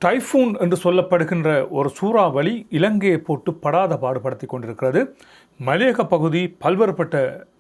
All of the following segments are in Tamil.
டைஃபூன் என்று சொல்லப்படுகின்ற ஒரு சூறாவளி இலங்கையை போட்டு படாத பாடுபடுத்தி கொண்டிருக்கிறது. மலையக பகுதி பல்வேறுபட்ட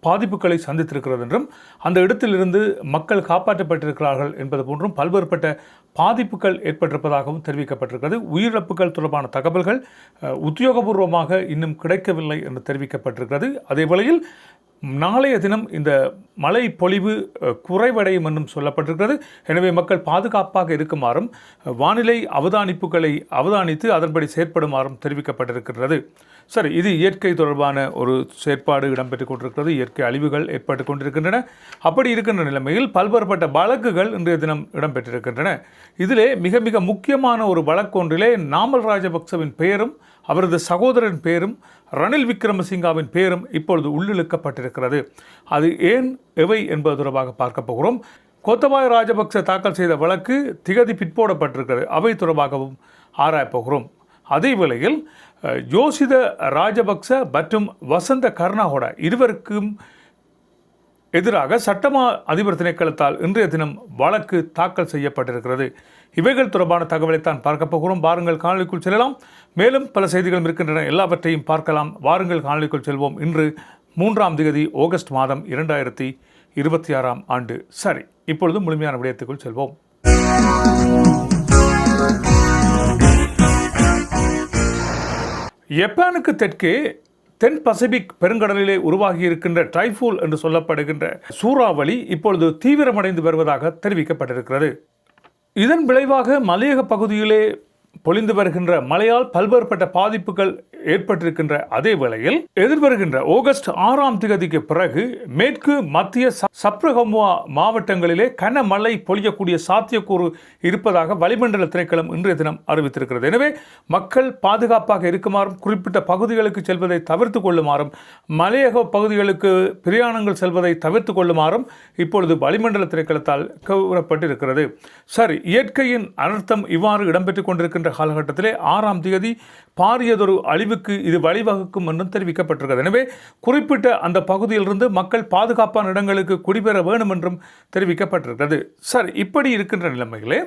பாதிப்புகளை சந்தித்திருக்கிறது என்றும் அந்த இடத்திலிருந்து மக்கள் காப்பாற்றப்பட்டிருக்கிறார்கள் என்பது போன்றும் பல்வேறுபட்ட பாதிப்புகள் ஏற்பட்டிருப்பதாகவும் தெரிவிக்கப்பட்டிருக்கிறது. உயிரிழப்புகள் தொடர்பான தகவல்கள் உத்தியோகபூர்வமாக இன்னும் கிடைக்கவில்லை என்று தெரிவிக்கப்பட்டிருக்கிறது. அதே வேளையில் நாளைய தினம் இந்த மழை பொழிவு குறைவடையும் என்றும் சொல்லப்பட்டிருக்கிறது. எனவே மக்கள் பாதுகாப்பாக இருக்குமாறும் வானிலை அவதானிப்புகளை அவதானித்து அதன்படி செயற்படுமாறும் தெரிவிக்கப்பட்டிருக்கிறது. சரி, இது இயற்கை தொடர்பான ஒரு செயற்பாடு இடம்பெற்றுக் கொண்டிருக்கிறது. இயற்கை அழிவுகள் ஏற்பட்டு கொண்டிருக்கின்றன. அப்படி இருக்கின்ற நிலைமையில் பல்வேறுபட்ட வழக்குகள் இன்றைய தினம் இடம்பெற்றிருக்கின்றன. இதிலே மிக மிக முக்கியமான ஒரு வழக்கு ஒன்றிலே நாமல் ராஜபக்சவின் பெயரும் அவரது சகோதரன் பெயரும் ரணில் விக்ரமசிங்காவின் பெயரும் இப்பொழுது உள்ளிழுக்கப்பட்டிருக்கிறது. அது ஏன் எவை என்பது தொடர்பாக பார்க்க போகிறோம். கோத்தபாய ராஜபக்ச தாக்கல் செய்த வழக்கு திகதி பிற்போடப்பட்டிருக்கிறது. அவை தொடர்பாகவும் ஆராயப்போகிறோம். அதே வேளையில் யோசித ராஜபக்ச மற்றும் வசந்த கர்ணாகொட இருவருக்கும் எதிராக சட்டமா அதிபர் திணைக்களத்தால் இன்றைய தினம் வழக்கு தாக்கல் செய்யப்பட்டிருக்கிறது. இவைகள் தொடர்பான தகவலைத்தான் பார்க்க போகிறோம். வாருங்கள் காணொலிக்குள் செல்லலாம். மேலும் பல செய்திகளும் இருக்கின்றன, எல்லாவற்றையும் பார்க்கலாம். வாருங்கள் காணொலிக்குள் செல்வோம். இன்று 3ஆம் தேதி ஆகஸ்ட் மாதம் 2026ஆம் ஆண்டு. சரி, இப்பொழுது முழுமையான விடயத்துக்குள் செல்வோம். ஜப்பானுக்கு தெற்கே தென் பசிபிக் பெருங்கடலிலே உருவாகி இருக்கின்ற டைஃபூன் என்று சொல்லப்படுகின்ற சூறாவளி இப்பொழுது தீவிரமடைந்து வருவதாக தெரிவிக்கப்பட்டிருக்கிறது. இதன் விளைவாக மலையக பகுதியிலே பொழிந்து வருகின்ற மழையால் பல்வேறுபட்ட பாதிப்புகள் ஏற்பட்டிருக்கின்ற அதே வேளையில் எதிர்வருகின்ற ஆகஸ்ட் 6ஆம் தேதிக்கு பிறகு மேற்கு மத்திய சப்ரகமுவா மாவட்டங்களிலே கனமழை பொழியக்கூடிய சாத்தியக்கூறு இருப்பதாக வளிமண்டல திணைக்களம் இன்றைய தினம் அறிவித்திருக்கிறது. எனவே மக்கள் பாதுகாப்பாக இருக்குமாறும் குறிப்பிட்ட பகுதிகளுக்கு செல்வதை தவிர்த்து கொள்ளுமாறும் மலையக பகுதிகளுக்கு பிரயாணங்கள் செல்வதை தவிர்த்து கொள்ளுமாறும் இப்பொழுது வளிமண்டல திணைக்களத்தால் கூறப்பட்டிருக்கிறது. சரி, இயற்கையின் அனர்த்தம் இவ்வாறு இடம்பெற்றுக் கொண்டிருக்கின்ற காலகட்டத்திலே 6ஆம் தேதி பாரியதொரு அழிவுக்கு இது வழிவகுக்கும் என்றும் தெரிவிக்கப்பட்டிருக்கிறது. எனவே குறிப்பிட்ட அந்த பகுதியிலிருந்து மக்கள் பாதுகாப்பான இடங்களுக்கு குடிபெற வேண்டும் என்றும் தெரிவிக்கப்பட்டிருக்கிறது. சரி, இப்படி இருக்கின்ற நிலைமையிலே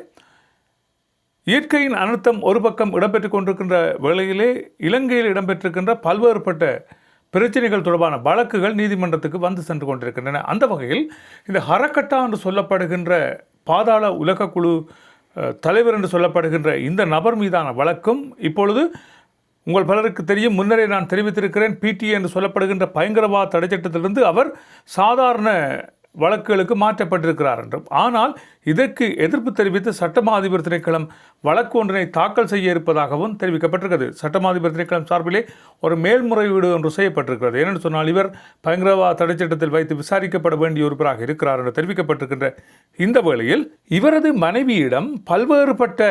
இயற்கையின் அனர்த்தம் ஒரு பக்கம் இடம்பெற்றுக் கொண்டிருக்கின்ற வேளையிலே இலங்கையில் இடம்பெற்றிருக்கின்ற பல்வேறுபட்ட பிரச்சனைகள் தொடர்பான வழக்குகள் நீதிமன்றத்துக்கு வந்து சென்று கொண்டிருக்கின்றன. அந்த வகையில் இந்த ஹரக்கட்டா என்று சொல்லப்படுகின்ற பாதாள உலக குழு தலைவர் என்று சொல்லப்படுகின்ற இந்த நபர் மீதான வழக்கும் இப்பொழுது உங்கள் பலருக்கு தெரியும், முன்னரே நான் தெரிவித்திருக்கிறேன், பிடிஏ என்று சொல்லப்படுகின்ற பயங்கரவாத தடை சட்டத்திலிருந்து அவர் சாதாரண வழக்குகளுக்கு மாற்றப்பட்டிருக்கிறார் என்றும், ஆனால் இதற்கு எதிர்ப்பு தெரிவித்து சட்டமா அதிபர் திணைக்களம் வழக்கு ஒன்றினை தாக்கல் செய்ய இருப்பதாகவும் தெரிவிக்கப்பட்டிருக்கிறது. சட்டமா அதிபர் திணைக்களம் சார்பிலே ஒரு மேல்முறையீடு ஒன்று செய்யப்பட்டிருக்கிறது. ஏனென்று சொன்னால் இவர் பயங்கரவாத தடை சட்டத்தில் வைத்து விசாரிக்கப்பட வேண்டிய ஒருவராக இருக்கிறார் என்று தெரிவிக்கப்பட்டிருக்கின்ற இந்த வேளையில் இவரது மனைவியிடம் பல்வேறுபட்ட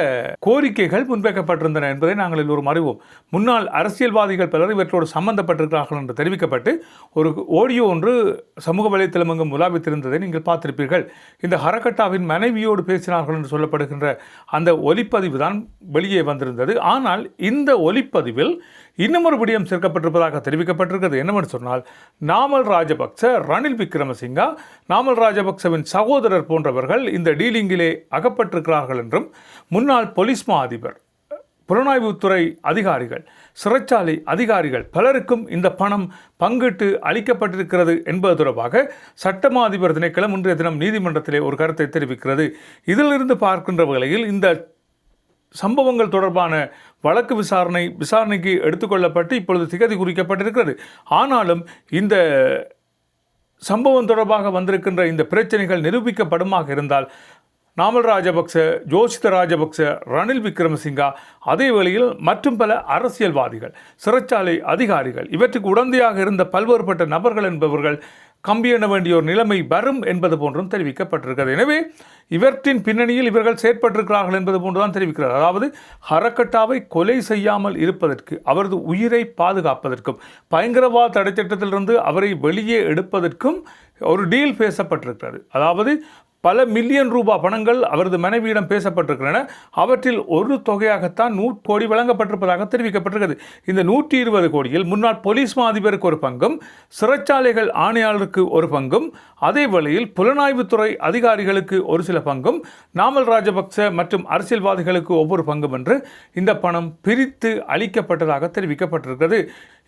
கோரிக்கைகள் முன்வைக்கப்பட்டிருந்தன என்பதை நாங்கள் எல்லோரும் அறிவோம். முன்னாள் அரசியல்வாதிகள் பலர் இவற்றோடு சம்பந்தப்பட்டிருக்கிறார்கள் என்று தெரிவிக்கப்பட்டு ஒரு ஆடியோ ஒன்று சமூக வலைத்தளம் எங்கும் உலாவித்திருந்ததை நீங்கள் பார்த்திருப்பீர்கள். இந்த ஹரக்கட்டாவின் மனைவியோடு பேசினார்கள் என்று சொல்லப்படுகின்ற அந்த ஒலிப்பதிவு தான் வெளியே வந்திருந்தது. ஆனால் இந்த ஒலிப்பதிவில் இன்னும் ஒரு விடயம் சேர்க்கப்பட்டிருப்பதாக தெரிவிக்கப்பட்டிருக்கிறது. என்னவென்று சொன்னால், நாமல் ராஜபக்ச, ரணில் விக்ரமசிங்கா, நாமல் ராஜபக்சவின் சகோதரர் போன்றவர்கள் இந்த டீலிங்கிலே அகப்பட்டிருக்கிறார்கள் என்றும், முன்னாள் போலீஸ் மா அதிபர், புலனாய்வுத்துறை அதிகாரிகள், சிறைச்சாலை அதிகாரிகள் பலருக்கும் இந்த பணம் பங்கிட்டு அளிக்கப்பட்டிருக்கிறது என்பது தொடர்பாக சட்டமா அதிபர் திணைக்களம் இன்றைய தினம் நீதிமன்றத்திலே ஒரு கருத்தை தெரிவிக்கிறது. இதிலிருந்து பார்க்கின்ற வேளையில் இந்த சம்பவங்கள் தொடர்பான வழக்கு விசாரணைக்கு எடுத்துக்கொள்ளப்பட்டு இப்பொழுது திகதி குறிக்கப்பட்டிருக்கிறது. ஆனாலும் இந்த சம்பவம் தொடர்பாக வந்திருக்கின்ற இந்த பிரச்சனைகள் நிரூபிக்கப்படுமாக இருந்தால் நாமல் ராஜபக்ச, யோசித ராஜபக்ச, ரணில் விக்ரமசிங்கா, அதே வேளையில் மற்றும் பல அரசியல்வாதிகள், சிறைச்சாலை அதிகாரிகள், இவற்றுக்கு உடந்தையாக இருந்த பல்வேறுபட்ட நபர்கள் என்பவர்கள் கம்பி எண்ண வேண்டிய ஒரு நிலைமை வரும் என்பது போன்றும் தெரிவிக்கப்பட்டிருக்கிறது. எனவே இவற்றின் பின்னணியில் இவர்கள் செயற்பட்டிருக்கிறார்கள் என்பது போன்றுதான் தெரிவிக்கிறார். அதாவது ஹரக்கட்டாவை கொலை செய்யாமல் இருப்பதற்கு, அவரது உயிரை பாதுகாப்பதற்கும், பயங்கரவாத தடை சட்டத்திலிருந்து அவரை வெளியே எடுப்பதற்கும் ஒரு டீல் பேசப்பட்டிருக்கிறது. அதாவது பல மில்லியன் ரூபாய் பணங்கள் அவரது மனைவியிடம் பேசப்பட்டிருக்கின்றன. அவற்றில் ஒரு தொகையாகத்தான் 100 கோடி வழங்கப்பட்டிருப்பதாக தெரிவிக்கப்பட்டிருக்கிறது. இந்த 120 கோடியில் முன்னாள் போலீஸ் மா அதிபருக்கு ஒரு பங்கும், சிறைச்சாலைகள் ஆணையாளருக்கு ஒரு பங்கும், அதே வேளையில் புலனாய்வுத்துறை அதிகாரிகளுக்கு ஒரு சில பங்கும், நாமல் ராஜபக்ச மற்றும் அரசியல்வாதிகளுக்கு ஒவ்வொரு பங்கும் என்று இந்த பணம் பிரித்து அளிக்கப்பட்டதாக தெரிவிக்கப்பட்டிருக்கிறது.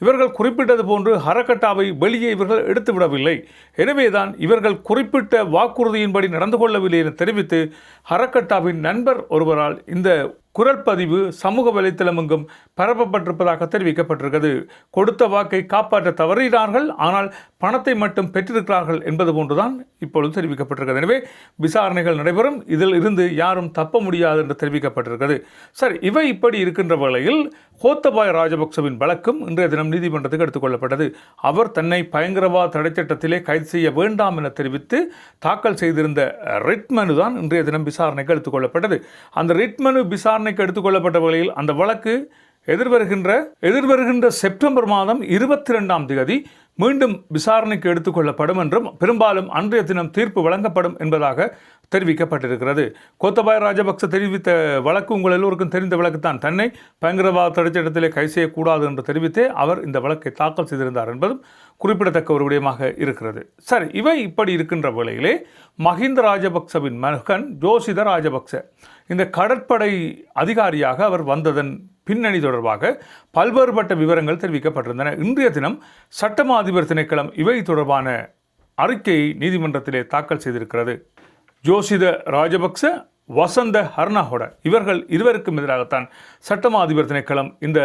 இவர்கள் குறிப்பிட்டது போன்று ஹரகட்டாவை வெளியே இவர்கள் எடுத்துவிடவில்லை. எனவேதான் இவர்கள் குறிப்பிட்ட வாக்குறுதியின்படி நடந்து கொள்ளவில்லை என தெரிவித்து ஹரகட்டாவின் நண்பர் ஒருவரால் இந்த குரல் பதிவு சமூக வலைத்தளமெங்கும் பரப்பப்பட்டிருப்பதாக தெரிவிக்கப்பட்டிருக்கிறது. கொடுத்த வாக்கை காப்பாற்ற தவறினார்கள், ஆனால் பணத்தை மட்டும் பெற்றிருக்கிறார்கள் என்பது போன்றுதான் இப்பொழுது தெரிவிக்கப்பட்டிருக்கிறது. எனவே விசாரணைகள் நடைபெறும், இதில் இருந்து யாரும் தப்ப முடியாது என்று தெரிவிக்கப்பட்டிருக்கிறது. சரி, இவை இப்படி இருக்கின்ற வேளையில் கோத்தபாய ராஜபக்சவின் வழக்கும் இன்றைய தினம் நீதிமன்றத்துக்கு எடுத்துக்கொள்ளப்பட்டது. அவர் தன்னை பயங்கரவாத தடைச்சட்டத்திலே கைது செய்ய வேண்டாம் என தெரிவித்து தாக்கல் செய்திருந்த ரிட் மனு தான் இன்றைய தினம் விசாரணைக்கு எடுத்துக்கொள்ளப்பட்டது. அந்த ரிட் மனு விசாரணைக்கு எடுத்துக்கொள்ளப்பட்ட வேளையில் அந்த வழக்கு எதிர்வருகின்ற செப்டம்பர் மாதம் 22ஆம் தேதி மீண்டும் விசாரணைக்கு எடுத்துக்கொள்ளப்படும் என்றும் பெரும்பாலும் அன்றைய தினம் தீர்ப்பு வழங்கப்படும் என்பதாக தெரிவிக்கப்பட்டிருக்கிறது. கோத்தபாய ராஜபக்ச தெரிவித்த வழக்கு உங்கள் எல்லோருக்கும் தெரிந்த வழக்குத்தான். தன்னை பயங்கரவாத தடைச்சட்டத்திலே கைது செய்யக்கூடாது என்று தெரிவித்தே அவர் இந்த வழக்கை தாக்கல் செய்திருந்தார் என்பதும் குறிப்பிடத்தக்க ஒரு விடயமாக இருக்கிறது. சரி, இவை இப்படி இருக்கின்ற வேளையிலே மஹிந்த ராஜபக்சவின் மகன் ஜோசித ராஜபக்ச இந்த கடற்படை அதிகாரியாக அவர் வந்ததன் பின்னணி தொடர்பாக பல்வேறுபட்ட விவரங்கள் தெரிவிக்கப்பட்டிருந்தன. இன்றைய தினம் சட்டமா அதிபர் திணைக்களம் இவை தொடர்பான அறிக்கையை நீதிமன்றத்திலே தாக்கல் செய்திருக்கிறது. ஜோசித ராஜபக்ச, வசந்த ஹர்னாஹொட இவர்கள் இருவருக்கும் எதிராகத்தான் சட்டமா அதிபர் திணைக்களம் இந்த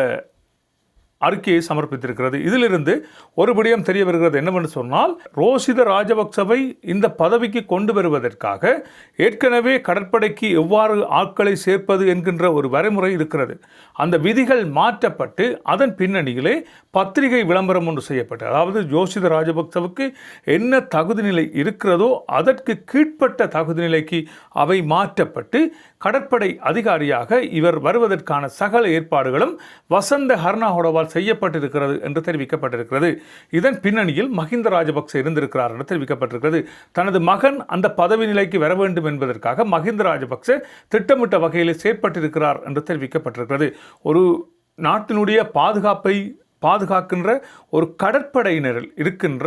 அறிக்கையை சமர்ப்பித்திருக்கிறது. இதிலிருந்து ஒரு விடயம் தெரிய வருகிறது என்னவென்று சொன்னால், ரோசித ராஜபக்சவை இந்த பதவிக்கு கொண்டு வருவதற்காக ஏற்கனவே கடற்படைக்கு எவ்வாறு ஆட்களை சேர்ப்பது என்கின்ற ஒரு வரைமுறை இருக்கிறது. அந்த விதிகள் மாற்றப்பட்டு அதன் பின்னணியிலே பத்திரிகை விளம்பரம் ஒன்று செய்யப்பட்டு, அதாவது ஜோசித ராஜபக்சவுக்கு என்ன தகுதி நிலை இருக்கிறதோ அதற்கு கீழ்ப்பட்ட தகுதி நிலைக்கு அவை மாற்றப்பட்டு கடற்படை அதிகாரியாக இவர் வருவதற்கான சகல ஏற்பாடுகளும் வசந்த ஹர்னாஹொடவால் செய்யப்பட்டிருக்கிறது என்று தெரிவிக்கப்பட்டிருக்கிறது. இதன் பின்னணியில் மஹிந்த ராஜபக்ச இருந்திருக்கிறார் என்று தெரிவிக்கப்பட்டிருக்கிறது. தனது மகன் அந்த பதவி நிலைக்கு வர வேண்டும் என்பதற்காக மஹிந்த ராஜபக்ச திட்டமிட்ட வகையில் செயற்பட்டிருக்கிறார் என்று தெரிவிக்கப்பட்டிருக்கிறது. ஒரு நாட்டினுடைய பாதுகாப்பை பாதுகாக்கின்ற ஒரு கடற்படையினரில் இருக்கின்ற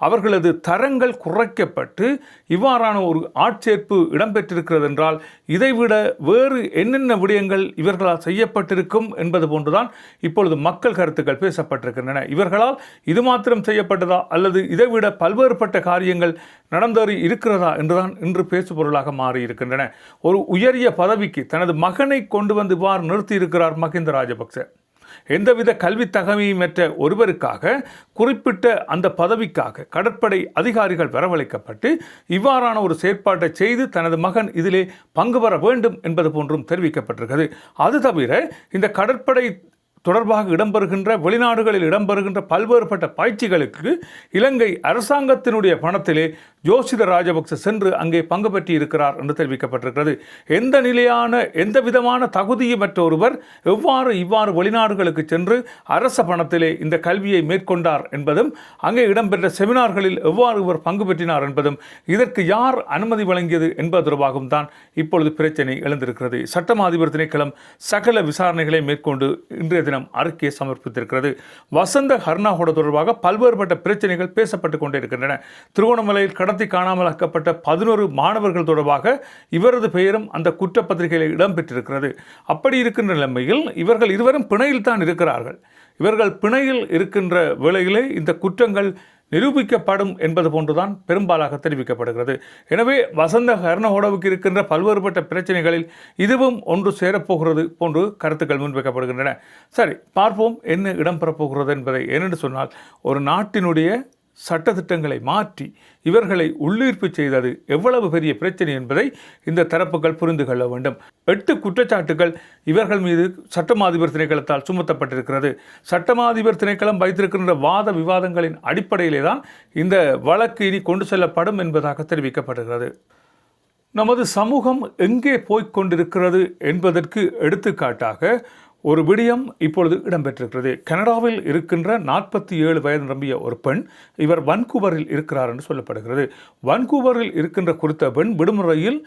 அவர்களது தரங்கள் குறைக்கப்பட்டு இவ்வாறான ஒரு ஆட்சேர்ப்பு இடம்பெற்றிருக்கிறது என்றால் இதைவிட வேறு என்னென்ன விடயங்கள் இவர்களால் செய்யப்பட்டிருக்கும் என்பது போன்றுதான் இப்பொழுது மக்கள் கருத்துக்கள் பேசப்பட்டிருக்கின்றன. இவர்களால் இது மாத்திரம் செய்யப்பட்டதா அல்லது இதைவிட பல்வேறுபட்ட காரியங்கள் நடந்தேறி இருக்கிறதா என்றுதான் இன்று பேசுபொருளாக மாறியிருக்கின்றன. ஒரு உயரிய பதவிக்கு தனது மகனை கொண்டு வந்து இவ்வாறு நிறுத்தியிருக்கிறார் மஹிந்த ராஜபக்ச. எந்தவித கல்வி தகமையுமற்ற ஒருவருக்காக குறிப்பிட்ட அந்த பதவிக்காக கடற்படை அதிகாரிகள் வரவழைக்கப்பட்டு இவ்வாறான ஒரு செயற்பாட்டை செய்து தனது மகன் இதிலே பங்கு பெற வேண்டும் என்பது போன்றும் தெரிவிக்கப்பட்டிருக்கிறது. அது தவிர இந்த கடற்படை தொடர்பாக இடம்பெறுகின்ற வெளிநாடுகளில் இடம்பெறுகின்ற பல்வேறுபட்ட பயிற்சிகளுக்கு இலங்கை அரசாங்கத்தினுடைய பணத்திலே ஜோசித ராஜபக்ச சென்று அங்கே பங்கு பெற்றி இருக்கிறார் என்று தெரிவிக்கப்பட்டிருக்கிறது. எந்த நிலையான எந்த விதமான தகுதியுமற்ற ஒருவர் இவ்வாறு வெளிநாடுகளுக்கு சென்று அரச பணத்திலே இந்த கல்வியை மேற்கொண்டார் என்பதும், அங்கே இடம்பெற்ற செமினார்களில் எவ்வாறு இவர் பங்கு பெற்றினார் என்பதும், இதற்கு யார் அனுமதி வழங்கியது என்பது தொடர்பாகவும் தான் இப்பொழுது பிரச்சனை எழுந்திருக்கிறது. சட்டமா அதிபர் திணைக்களம் சகல விசாரணைகளை மேற்கொண்டு இன்றைய தினம் அறிக்கையை சமர்ப்பித்திருக்கிறது. வசந்த ஹர்னாஹொட தொடர்பாக பல்வேறுபட்ட பிரச்சனைகள் பேசப்பட்டுக் கொண்டிருக்கின்றன. திருகோணமலையில் கடத்தி காணாமலாக்கப்பட்ட 11 மாணவர்கள் தொடர்பாக இவரது பெயரும் அந்த குற்றப்பத்திரிகையில் இடம்பெற்றிருக்கிறது. அப்படி இருக்கின்ற நிலைமையில் இவர்கள் இருவரும் பிணையில் தான் இருக்கிறார்கள். இவர்கள் பிணையில் இருக்கின்ற வேளையிலே இந்த குற்றங்கள் நிரூபிக்கப்படும் என்பது போன்றுதான் பெரும்பாலாக தெரிவிக்கப்படுகிறது. எனவே வசந்த ஹர்னாஹொடவுக்கு இருக்கின்ற பல்வேறுபட்ட பிரச்சனைகளில் இதுவும் ஒன்று சேரப்போகிறது போன்று கருத்துக்கள் முன்வைக்கப்படுகின்றன. சரி, பார்ப்போம் என்ன இடம்பெறப்போகிறது என்பதை. ஏனென்று சொன்னால், ஒரு நாட்டினுடைய சட்டத்திட்டங்களை மாற்றி இவர்களை உள்ளீர்ப்பு செய்தது எவ்வளவு பெரிய பிரச்சனை என்பதை இந்த தரப்புகள் புரிந்து கொள்ள வேண்டும். 8 குற்றச்சாட்டுகள் இவர்கள் மீது சட்டமா அதிபர் திணைக்களத்தால் சுமத்தப்பட்டிருக்கிறது. சட்டமா அதிபர் திணைக்களம் வைத்திருக்கின்ற வாத விவாதங்களின் அடிப்படையிலே தான் இந்த வழக்கு இனி கொண்டு செல்லப்படும் என்பதாக தெரிவிக்கப்படுகிறது. நமது சமூகம் எங்கே போய்கொண்டிருக்கிறது என்பதற்கு எடுத்துக்காட்டாக ஒரு விடயம் இப்பொழுது இடம்பெற்றிருக்கிறது. கனடாவில் இருக்கின்ற 47 வயது நிரம்பிய ஒரு பெண், இவர் வன்கூவரில் இருக்கிறார் என்று சொல்லப்படுகிறது. வன்கூவரில் இருக்கின்ற குறித்த பெண் விடுமுறையில்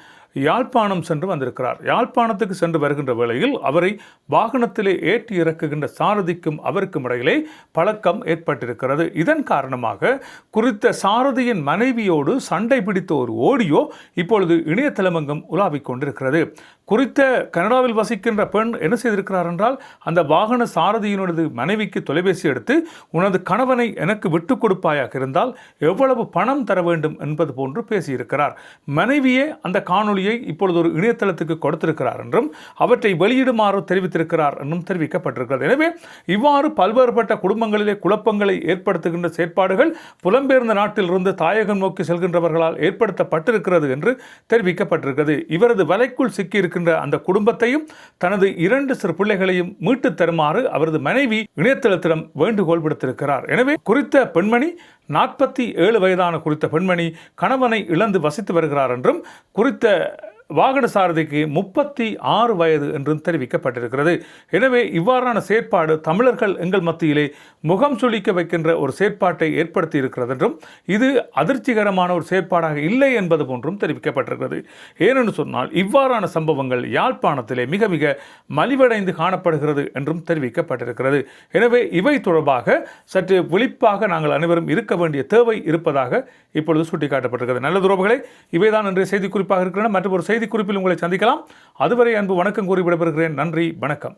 யாழ்ப்பாணம் சென்று வந்திருக்கிறார். யாழ்ப்பாணத்துக்கு சென்று வருகின்ற வேளையில் அவரை வாகனத்திலே ஏற்றி இறக்குகின்ற சாரதிக்கும் அவருக்கும் இடையிலே பழக்கம் ஏற்பட்டிருக்கிறது. இதன் காரணமாக குறித்த சாரதியின் மனைவியோடு சண்டை பிடித்த ஒரு ஆடியோ இப்பொழுது இணையதளமெங்கும் உலாவிக் கொண்டிருக்கிறது. குறித்த கனடாவில் வசிக்கின்ற பெண் என்ன செய்திருக்கிறார் என்றால், அந்த வாகன சாரதியினது மனைவிக்கு தொலைபேசி எடுத்து, உனது கணவனை எனக்கு விட்டுக் கொடுப்பாயாக இருந்தால் எவ்வளவு பணம் தர வேண்டும் என்பது போன்று பேசியிருக்கிறார். மனைவியே அந்த காணொலியை இப்பொழுது ஒரு இணையதளத்துக்கு கொடுத்திருக்கிறார் என்றும் அவற்றை வெளியிடுமாறு தெரிவித்திருக்கிறார் என்றும் தெரிவிக்கப்பட்டிருக்கிறது. எனவே இவ்வாறு பல்வேறுபட்ட குடும்பங்களிலே குழப்பங்களை ஏற்படுத்துகின்ற செயற்பாடுகள் புலம்பெயர்ந்த நாட்டிலிருந்து தாயகம் நோக்கி செல்கின்றவர்களால் ஏற்படுத்தப்பட்டிருக்கிறது என்று தெரிவிக்கப்பட்டிருக்கிறது. இவரது வலைக்குள் சிக்கியிருக்கின்ற அந்த குடும்பத்தையும் தனது 2 சிறு பிள்ளைகளையும் மீட்டு தருமாறு அவரது மனைவி இணையதளத்திடம் வேண்டுகோள் விடுத்திருக்கிறார். எனவே குறித்த பெண்மணி 47 வயதான குறித்த பெண்மணி கணவனை இழந்து வசித்து வருகிறார் என்றும் குறித்த வாகன சாரதிக்கு 36 வயது என்றும் தெரிவிக்கப்பட்டிருக்கிறது. எனவே இவ்வாறான செயற்பாடு தமிழர்கள் எங்கள் மத்தியிலே முகம் சுளிக்க வைக்கின்ற ஒரு செயற்பாட்டை ஏற்படுத்தி இருக்கிறது என்றும் இது அதிர்ச்சிகரமான ஒரு செயற்பாடாக இல்லை என்பது போன்றும் தெரிவிக்கப்பட்டிருக்கிறது. ஏனென்று சொன்னால் இவ்வாறான சம்பவங்கள் யாழ்ப்பாணத்திலே மிக மிக மலிவடைந்து காணப்படுகிறது என்றும் தெரிவிக்கப்பட்டிருக்கிறது. எனவே இவை தொடர்பாக சற்று விழிப்பாக நாங்கள் அனைவரும் இருக்க வேண்டிய தேவை இருப்பதாக இப்பொழுது சுட்டிக்காட்டப்பட்டிருக்கிறது. நல்லது உறவுகளே, இவைதான் இன்றைய செய்தி குறிப்பாக இருக்கின்றன. மற்றும் ஒரு செய்தி குறிப்பில் உங்களை சந்திக்கலாம். அதுவரை அன்பு வணக்கம் கூறி விடைபெறுகிறேன். நன்றி, வணக்கம்.